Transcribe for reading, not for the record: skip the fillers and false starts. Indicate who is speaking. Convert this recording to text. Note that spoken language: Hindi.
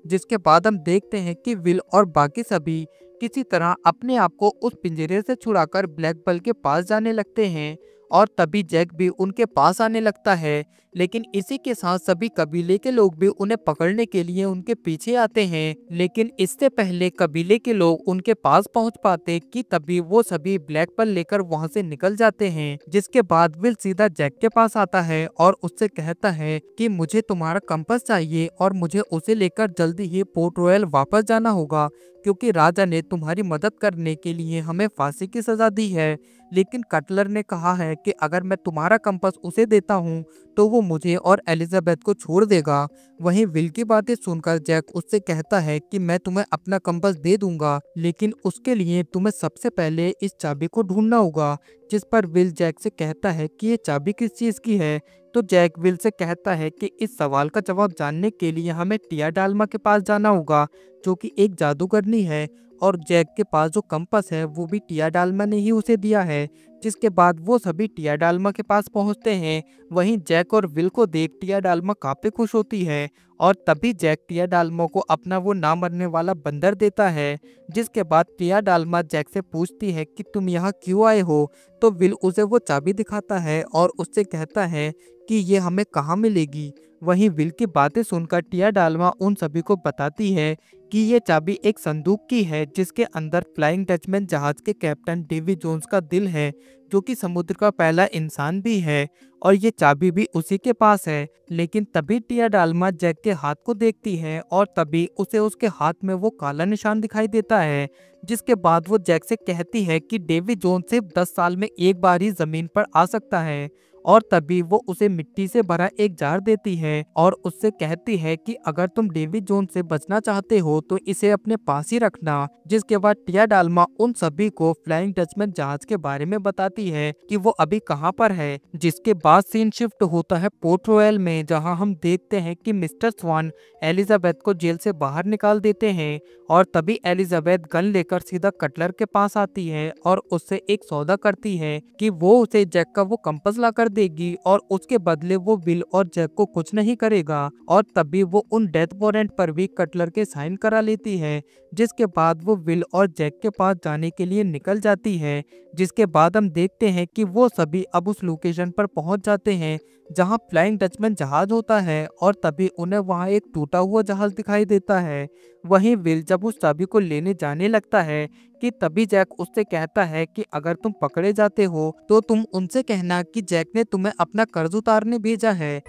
Speaker 1: जिसके बाद हम देखते हैं कि विल और बाकी सभी किसी तरह अपने आप को उस पिंजरे से छुड़ाकर ब्लैक बल के पास जाने लगते हैं और तभी जैक भी उनके पास आने लगता है। लेकिन इसी के साथ सभी कबीले के लोग भी उन्हें पकड़ने के लिए उनके पीछे आते हैं, लेकिन इससे पहले कबीले के लोग उनके पास पहुंच पाते कि तभी वो सभी ब्लैक बल लेकर वहां से निकल जाते हैं। जिसके बाद विल सीधा जैक के पास आता है और उससे कहता है कि मुझे तुम्हारा कंपास चाहिए और मुझे उसे लेकर जल्दी ही पोर्ट रॉयल वापस जाना होगा, क्योंकि राजा ने तुम्हारी मदद करने के लिए हमें फांसी की सजा दी है। लेकिन कटलर ने कहा है कि अगर मैं तुम्हारा कंपास उसे देता हूँ तो वो मुझे और एलिजाबेथ को छोड़ देगा। वहीं विल की बातें सुनकर जैक उससे कहता है कि मैं तुम्हें अपना कंपास दे दूंगा, लेकिन उसके लिए तुम्हें सबसे पहले इस चाबी को ढूंढना होगा। जिस पर विल जैक से कहता है कि ये चाबी किस चीज की है। तो जैक विल से कहता है कि इस सवाल का जवाब जानने के लिए हमें टिया डाल्मा के पास जाना होगा, जो कि एक जादूगरनी है, और जैक के पास जो कंपास है वो भी टिया डाल्मा ने ही उसे दिया है। जिसके बाद वो सभी टिया डाल्मा के पास पहुंचते हैं। वहीं जैक और विल को देख टिया डाल्मा काफी खुश होती है और तभी जैक टिया डाल्मा को अपना वो ना मरने वाला बंदर देता है। जिसके बाद टिया डाल्मा जैक से पूछती है कि तुम यहाँ क्यों आए हो। तो विल उसे वो चाबी दिखाता है और उससे कहता है कि ये हमें कहाँ मिलेगी। वहीं विल की बातें सुनकर टिया डाल्मा उन सभी को बताती है कि ये चाबी एक संदूक की है, जिसके अंदर फ्लाइंग डचमैन जहाज के कैप्टन डेवी जोन्स का दिल है, जो कि समुद्र का पहला इंसान भी है, और ये चाबी भी उसी के पास है। लेकिन तभी टिया डाल्मा जैक के हाथ को देखती है और तभी उसे उसके हाथ में वो काला निशान दिखाई देता है। जिसके बाद वो जैक से कहती है कि डेवी जोन्स सिर्फ 10 साल में एक बार ही जमीन पर आ सकता है, और तभी वो उसे मिट्टी से भरा एक जार देती है और उससे कहती है कि अगर तुम डेवी जोन्स से बचना चाहते हो तो इसे अपने पास ही रखना। जिसके बाद टिया डाल्मा उन सभी को फ्लाइंग डचमैन जहाज के बारे में बताती है कि वो अभी कहाँ पर है। जिसके बाद सीन शिफ्ट होता है पोर्ट रॉयल में, जहाँ हम देखते हैं कि मिस्टर स्वान एलिजाबेथ को जेल से बाहर निकाल देते हैं, और तभी एलिजाबेथ गन लेकर सीधा कटलर के पास आती है और उससे एक सौदा करती है कि वो उसे जैक का वो कंपास ला कर देगी और उसके बदले वो विल और जैक को कुछ नहीं करेगा। और तभी वो उन डेथ वारंट पर भी कटलर के साइन करा लेती है। जिसके बाद वो विल और जैक के पास जाने के लिए निकल जाती है। जिसके बाद हम देखते हैं कि वो सभी अब उस लोकेशन पर पहुंच जाते हैं जहां फ्लाइंग डचमैन जहाज होता है, और तभी उन्हें वहां एक टूटा हुआ जहाज दिखाई देता है। वहीं विल जब उस चाबी को लेने जाने लगता है कि तभी जैक उससे कहता है कि अगर तुम पकड़े जाते हो तो तुम उनसे कहना कि जैक ने तुम्हें अपना कर्ज उतारने भेजा है।